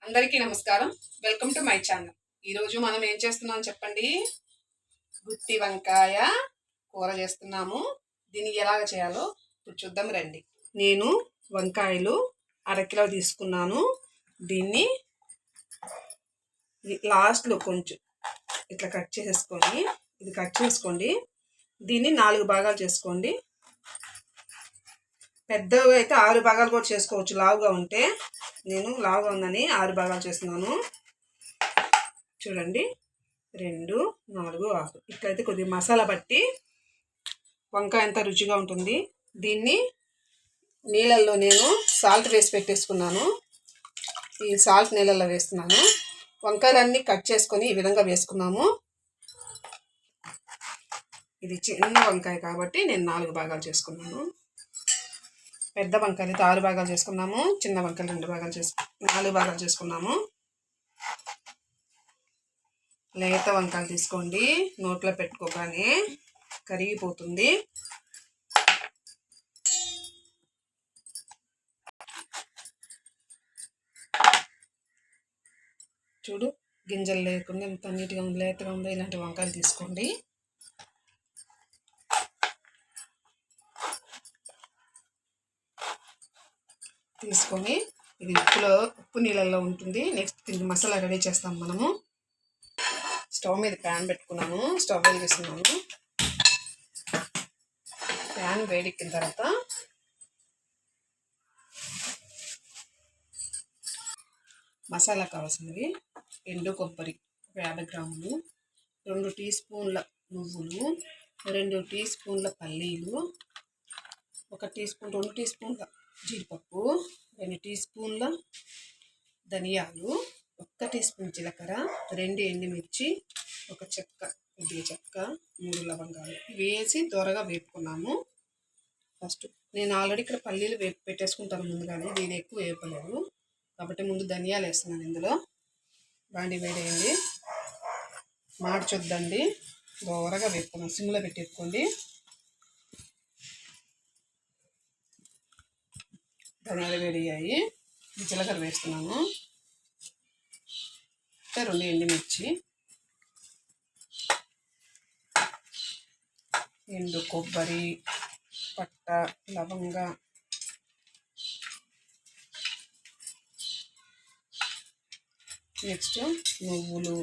అందరికీ నమస్కారం. Welcome to my channel. ఈరోజు మనం ఏం చేస్తున్నాం చెప్పండి? గుత్తి వంకాయ కూర చేస్తున్నాము. దీన్ని ఎలాగ చేయాలో ఇప్పుడు చూద్దాం రండి. నేను వంకాయలు 1/2 కిలో తీసుకున్నాను. దీన్ని లాస్ట్లో కొంచెం ఇట్లా కట్ చేసేసుకొని ఇది కట్ చేసుకోండి. దీన్ని 4 భాగాలు చేసుకోండి. పెద్దగా అయితే 6 భాగాలు కూడా చేసుకోవచ్చు. లావుగా ఉంటే నేను లావుగా ఉందని 6 భాగాలు చేస్తున్నాను. చూడండి 2, 4, 6 ఇట్లయితే కొద్దిగా మసాలా బట్టి వంకాయ అంతా రుచిగా ఉంటుంది. దీన్ని నీళ్ళల్లో నేను సాల్ట్ వేసి పెట్టేసుకున్నాను. ఈ సాల్ట్ నీళ్ళల్లో వేస్తున్నాను. వంకాయలన్నీ కట్ చేసుకొని ఈ విధంగా వేసుకున్నాము. ఇది చిన్న వంకాయ కాబట్టి నేను 4 భాగాలు చేసుకున్నాను. పెద్ద వంకాయలు అయితే 6 భాగాలు చేసుకున్నాము. చిన్న వంకాయలు 4 భాగాలు చేసుకున్నాము. లేత వంకాయలు తీసుకోండి. నోట్లో పెట్టుకోగానే కరిగిపోతుంది. చూడు గింజలు లేకుండా ఎంత నీట్గా ఉంది, లేతగా ఉందో ఇలాంటి వంకాయలు తీసుకోండి. తీసుకొని ఇది ఉప్పు నీళ్ళల్లో ఉంటుంది. నెక్స్ట్ దీనికి మసాలా రెడీ చేస్తాం మనము. స్టవ్ మీద ప్యాన్ పెట్టుకున్నాను. స్టవ్ వెలిగిస్తున్నాను. ప్యాన్ వేడెక్కిన తర్వాత మసాలా కావాల్సినవి ఎండు కొబ్బరి 50 గ్రాములు, 2 టీ స్పూన్ల నువ్వులు, 2 టీ స్పూన్ల పల్లీలు, 2 టీ స్పూన్ల జీడిపప్పు, 2 టీ స్పూన్ల ధనియాలు, 1 టీ స్పూన్ జీలకర్ర, 2 ఎండుమిర్చి, 1 చెక్క, కొద్దిగా చెక్క, 3 లవంగాలు వేసి త్వరగా వేపుకున్నాము. ఫస్ట్ నేను ఆల్రెడీ ఇక్కడ పల్లీలు వేపు పెట్టేసుకుంటాను ముందుగానే. దీని ఎక్కువ వేపలేదు కాబట్టి ముందు ధనియాలు వేస్తున్నాను. ఇందులో బాండి వేడేయండి. మార్చొద్దండి, త్వరగా వేపుకున్నాను. సిమ్లో పెట్టేసుకోండి. ధనియాలు వేడయ్యాయి. జీలకర్ర వేస్తున్నాను. 2 ఎండుమిర్చి, ఎండు కొబ్బరి, పట్ట, లవంగ, నెక్స్ట్ నువ్వులు,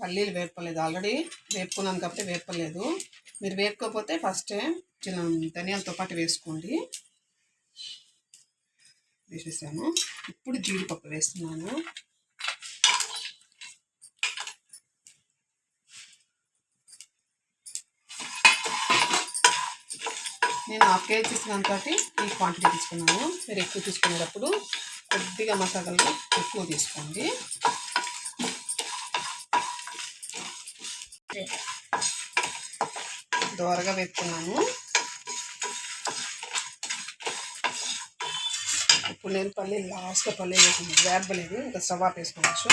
పల్లీలు వేపలేదు. ఆల్రెడీ వేపుకున్నాను కాబట్టి వేపలేదు. మీరు వేపుకోకపోతే ఫస్ట్ ధనియాలతో పాటు వేసుకోండి. వేసేసాను. ఇప్పుడు జీడిపప్పు వేస్తున్నాను. నేను 1/2 కేజీ తీసుకున్నంత ఈ క్వాంటిటీ తీసుకున్నాను. మీరు ఎక్కువ తీసుకునేటప్పుడు కొద్దిగా మసాలాలు ఎక్కువ తీసుకోండి. దోరగా వేపుకున్నాను. ఇప్పుడు నేను పల్లీలు లాస్ట్గా పల్లీలు వేసుకున్నాను. వేపలేదు, ఇంకా స్టవ్ ఆఫ్ వేసుకోవచ్చు.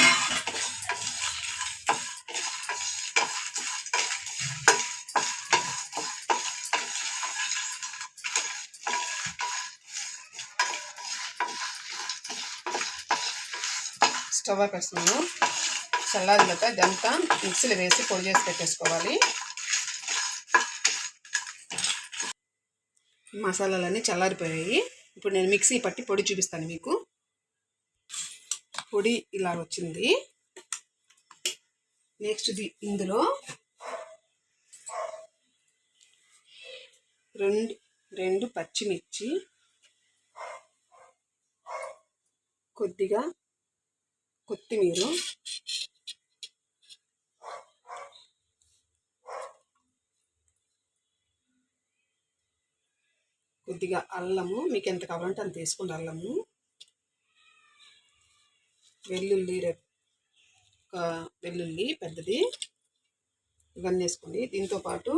స్టవ్ ఆఫ్ వేస్తున్నాను. చల్లారినాక ఇదంతా మిక్సీలో వేసి పొడి చేసి పెట్టేసుకోవాలి. మసాలాలన్నీ చల్లారిపోయాయి. ఇప్పుడు నేను మిక్సీ పట్టి పొడి చూపిస్తాను మీకు. పొడి ఇలా వచ్చింది. నెక్స్ట్ ఇందులో 2 పచ్చిమిర్చి, కొద్దిగా కొత్తిమీర, కొద్దిగా అల్లము, మీకు ఎంత కావాలంటే అంత వేసుకోండి. అల్లము, వెల్లుల్లి పెద్దది, ఇవన్నీ వేసుకోండి. దీంతోపాటు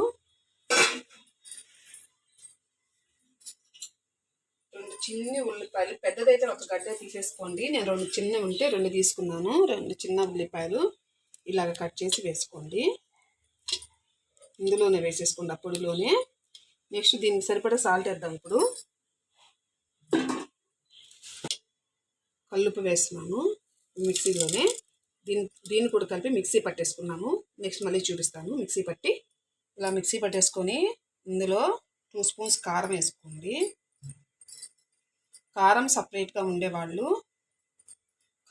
2 చిన్న ఉల్లిపాయలు, పెద్దదైతే 1 గడ్డ తీసేసుకోండి. నేను 2 చిన్నవి ఉంటే 2 తీసుకున్నాను. 2 చిన్న ఉల్లిపాయలు ఇలాగ కట్ చేసి వేసుకోండి. ఇందులోనే వేసేసుకోండి, ఆ పొడిలోనే. నెక్స్ట్ దీనికి సరిపడా సాల్ట్ వేద్దాం. ఇప్పుడు కల్లుప్పు వేస్తున్నాను మిక్సీలోనే. దీన్ని కూడా కలిపి మిక్సీ పట్టేసుకున్నాము. నెక్స్ట్ మళ్ళీ చూపిస్తాను. మిక్సీ పట్టి ఇలా మిక్సీ పట్టేసుకొని ఇందులో 2 స్పూన్స్ కారం వేసుకోండి. కారం సపరేట్గా ఉండేవాళ్ళు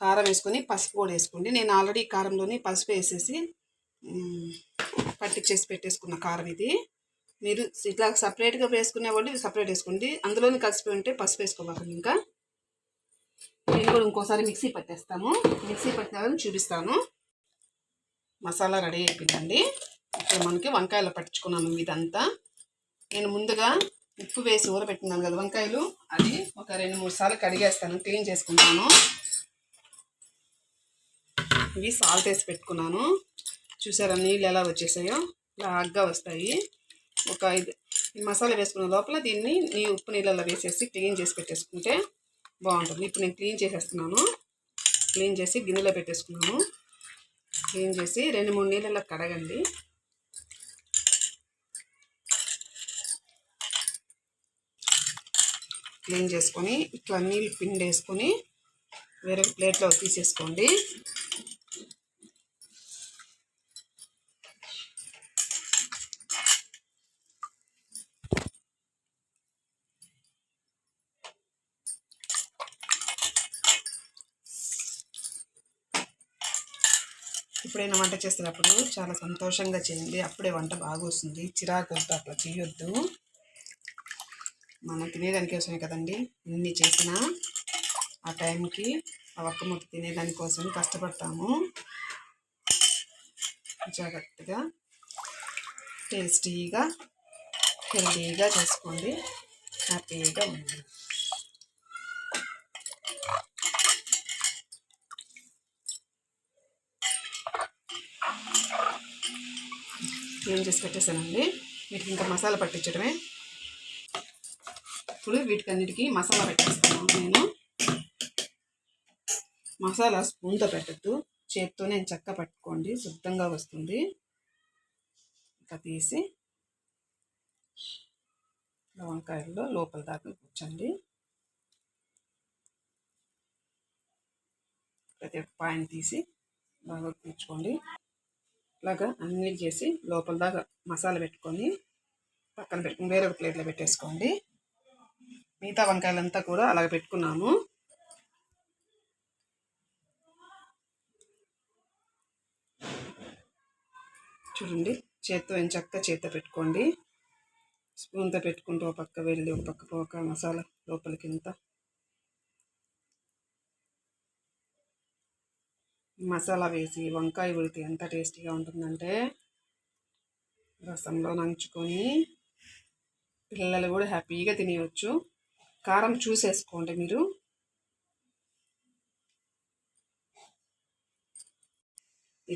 కారం వేసుకొని పసుపు కూడా వేసుకోండి. నేను ఆల్రెడీ కారంలోని పసుపు వేసేసి పట్టించేసి పెట్టేసుకున్న కారం ఇది. మీరు ఇట్లా సపరేట్గా వేసుకునే వాళ్ళు సపరేట్ వేసుకోండి. అందులోనే కలిసిపోయి ఉంటే పసుపు వేసుకోవాలి. ఇంకా నేను కూడా ఇంకోసారి మిక్సీ పట్టేస్తాము. మిక్సీ పట్టిన చూపిస్తాను. మసాలా రెడీ అయిపోయిందండి. ఇప్పుడు మనకి వంకాయలు పట్టించుకున్నాను. ఇదంతా నేను ముందుగా ఉప్పు వేసి ఊరబెట్టుకున్నాను కదా వంకాయలు, అది ఒక 2-3 సార్లు కడిగేస్తాను, క్లీన్ చేసుకుంటాను. ఇవి సాల్ట్ వేసి పెట్టుకున్నాను. చూసారా నీళ్ళు ఎలా వచ్చేసాయో, లాగ్గా వస్తాయి. ఒక 5 మసాలా వేసుకున్న లోపల దీన్ని ఉప్పు నీళ్ళలో వేసేసి క్లీన్ చేసి పెట్టేసుకుంటే బాగుంటుంది. ఇప్పుడు నేను క్లీన్ చేసేస్తున్నాను. క్లీన్ చేసి గిన్నెలో పెట్టేసుకున్నాను. క్లీన్ చేసి 2-3 నీళ్ళలో కడగండి. క్లీన్ చేసుకొని ఇట్లా నీళ్ళు పిండేసుకొని వేరే ప్లేట్లో తీసేసుకోండి. ఎప్పుడైనా వంట చేస్తున్నప్పుడు చాలా సంతోషంగా చేయండి. అప్పుడే వంట బాగా వస్తుంది. చిరాకు అట్లా చేయొద్దు. మనం తినేదానికి కోసమే కదండి ఇన్ని చేసినా. ఆ టైంకి ఆ ఒక్క ముక్క తినేదానికోసం కష్టపడతాము. జాగ్రత్తగా టేస్టీగా హెల్తీగా చేసుకోండి. హ్యాపీగా ఉండండి. క్లీన్ చేసి పెట్టేసానండి. వీటికి ఇంకా మసాలా పట్టించడమే. ఇప్పుడు వీటికన్నిటికీ మసాలా పెట్టేస్తాను. నేను మసాలా స్పూన్తో పెట్టద్దు, చేత్తో నేను చక్క పట్టుకోండి, శుద్ధంగా వస్తుంది. ఇట్లా తీసి వంకాయల్లో లోపల దాకా కూర్చోండి. ప్రతి ఒక్క పాయింట్ తీసి బాగా కూర్చోండి. ఇలాగా అన్నీ చేసి లోపల దాకా మసాలా పెట్టుకొని పక్కన పెట్టుకుని వేరే ఒక ప్లేట్లో పెట్టేసుకోండి. మిగతా వంకాయలంతా కూడా అలాగ పెట్టుకున్నాము. చూడండి, చేత్తో పెట్టుకోండి. స్పూన్తో పెట్టుకుంటూ ఒక పక్క వెళ్ళి ఒక పక్క పోక మసాలా లోపలికి మసాలా వేసి వంకాయ ఉడితే ఎంత టేస్టీగా ఉంటుందంటే రసంలో నంచుకొని పిల్లలు కూడా హ్యాపీగా తినేయచ్చు. కారం చూసేసుకోండి మీరు.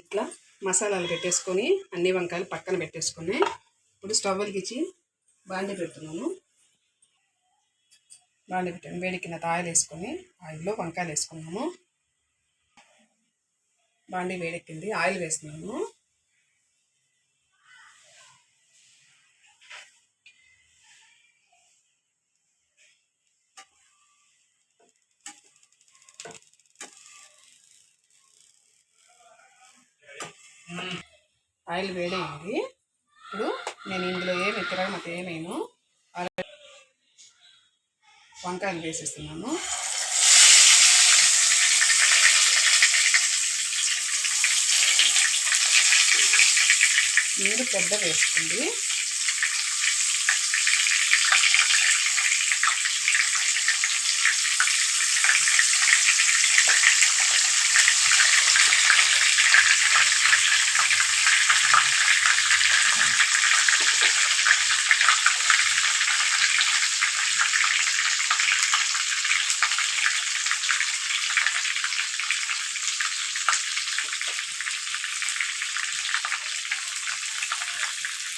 ఇట్లా మసాలాలు పెట్టేసుకొని అన్ని వంకాయలు పక్కన పెట్టేసుకొని ఇప్పుడు స్టవ్ వెలిగించి బాండి పెడుతున్నాను. బాండి పెట్టాను. వేడికిన ఆయిల్ వేసుకొని ఆయిల్లో వంకాయలు వేసుకున్నాము. బాండి వేడెక్కింది, ఆయిల్ వేస్తున్నాను. ఆయిల్ వేడైంది. ఇప్పుడు నేను ఇందులో ఏమి తిరగమత ఏమేను వంకాయలు వేసేస్తున్నాను. నీరు పెద్ద వేసుకోండి.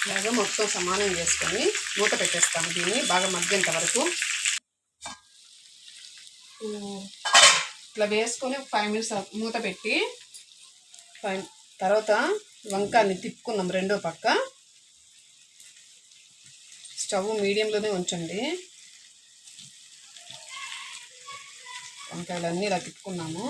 ఇలాగా మొత్తం సమానం చేసుకొని మూత పెట్టేస్తాము. దీన్ని బాగా మగ్గేంత వరకు ఇట్లా వేసుకొని 5 మినిట్స్ మూత పెట్టి తర్వాత వంకాయని తిప్పుకున్నాం రెండో పక్క. స్టవ్ మీడియంలోనే ఉంచండి. వంకాయలన్నీ ఇలా తిప్పుకున్నాము.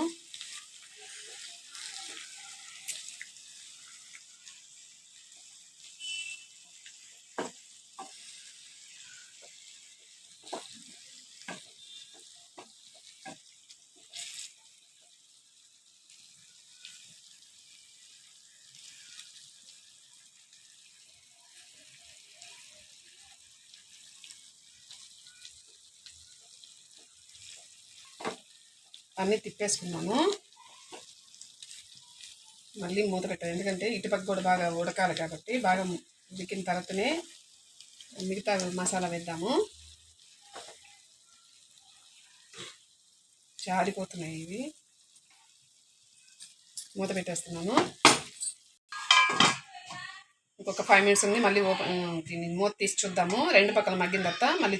అన్నీ తిప్పేసుకున్నాము. మళ్ళీ మూత పెట్టాలి, ఎందుకంటే ఇటుపక్క కూడా బాగా ఉడకాలి కాబట్టి. బాగా ఉడికిన తర్వాతనే మిగతా మసాలా వేద్దాము. జారిపోతున్నాయి ఇవి. మూత పెట్టేస్తున్నాను. ఇంకొక 5 minutes ఉంది. మళ్ళీ దీన్ని మూత తీసి చూద్దాము. 2 పక్కల మగ్గిన తర్వాత మళ్ళీ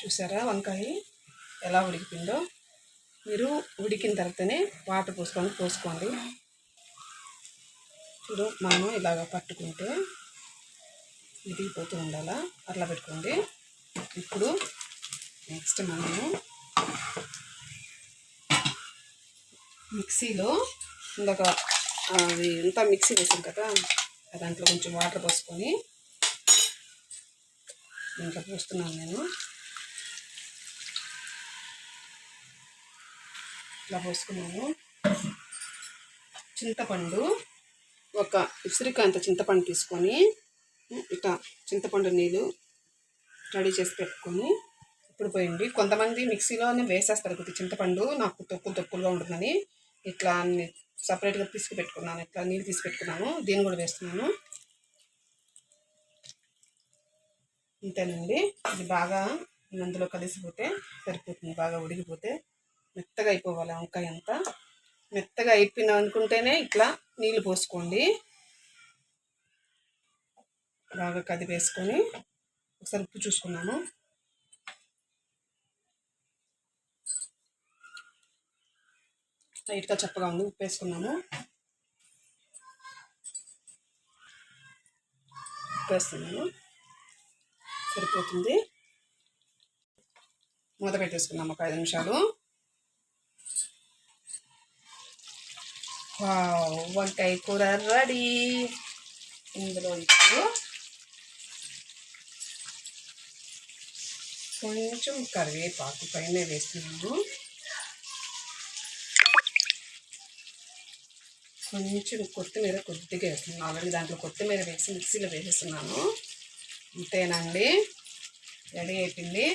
చూసారా వంకాయ ఎలా ఉడికిపోయిందో. మీరు ఉడికిన తర్వాతనే వాటర్ పోసుకోండి. ఇప్పుడు మనము ఇలాగ పట్టుకుంటే విరిగిపోతూ ఉండాలా, అట్లా పెట్టుకోండి. ఇప్పుడు నెక్స్ట్ మనము మిక్సీలో ఇందాక అది అంతా మిక్సీ వేసాం కదా, దాంట్లో కొంచెం వాటర్ పోసుకొని దీంట్లో పోస్తున్నాను నేను. ఇట్లా పోసుకున్నాను. చింతపండు ఒక ఉసిరికాయంత చింతపండు తీసుకొని ఇట్లా చింతపండు నీళ్ళు రెడీ చేసి పెట్టుకొని ఇప్పుడు పోయండి. కొంతమంది మిక్సీలోనే వేసేస్తారు కొద్దిగా చింతపండు, నాకు తొక్కులుగా ఉంటుందని ఇట్లా అన్ని సపరేట్గా తీసుకు పెట్టుకున్నాను. ఇట్లా నీళ్ళు తీసి పెట్టుకున్నాను. దీన్ని కూడా వేస్తున్నాను. ఇంతేనండి. ఇది బాగా అందులో కలిసిపోతే సరిపోతుంది. బాగా ఉడికిపోతే మెత్తగా అయిపోవాలి. వంకాయ అంతా మెత్తగా అయిపోయింది అనుకుంటేనే ఇట్లా నీళ్ళు పోసుకోండి. బాగా కదిపేసుకొని ఒకసారి ఉప్పు చూసుకున్నాము. లైట్గా చప్పగా ఉంది, ఉప్పు వేసుకున్నాము. ఉప్పు వేస్తున్నాను, సరిపోతుంది. మూత పెట్టేసుకున్నాము ఒక 5 నిమిషాలు. వంకాయ కూర రెడీ. ఇందులో ఇప్పుడు కొంచెం కరివేపాకు పైన వేస్తున్నాము. కొంచెం కొత్తిమీర కొద్దిగా వేస్తున్నాను. ఆల్రెడీ దాంట్లో కొత్తిమీర వేసి మిక్సీలో వేసేస్తున్నాను. అంతేనండి, రెడీ అయిపోయింది.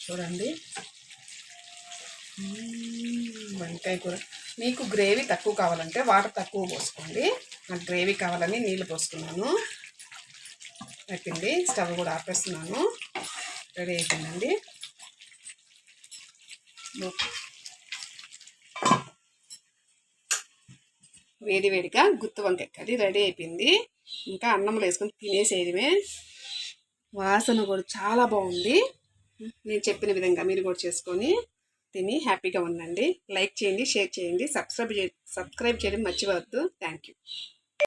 చూడండి వంకాయ కూర. మీకు గ్రేవీ తక్కువ కావాలంటే వాటర్ తక్కువ పోసుకోండి. నాకు గ్రేవీ కావాలని నీళ్ళు పోసుకున్నాను. అయిపోయింది. స్టవ్ కూడా ఆపేస్తున్నాను. రెడీ అయిపోయిందండి. వేడివేడిగా గుత్తి వంకాయ కర్రీ రెడీ అయిపోయింది. ఇంకా అన్నంలో వేసుకొని తినేసేయడమే. వాసన కూడా చాలా బాగుంది. నేను చెప్పిన విధంగా మీరు కూడా చేసుకొని తిని హ్యాపీగా ఉండండి. లైక్ చేయండి, షేర్ చేయండి, సబ్స్క్రైబ్ చేయడం మర్చిపోవద్దు. Thank you.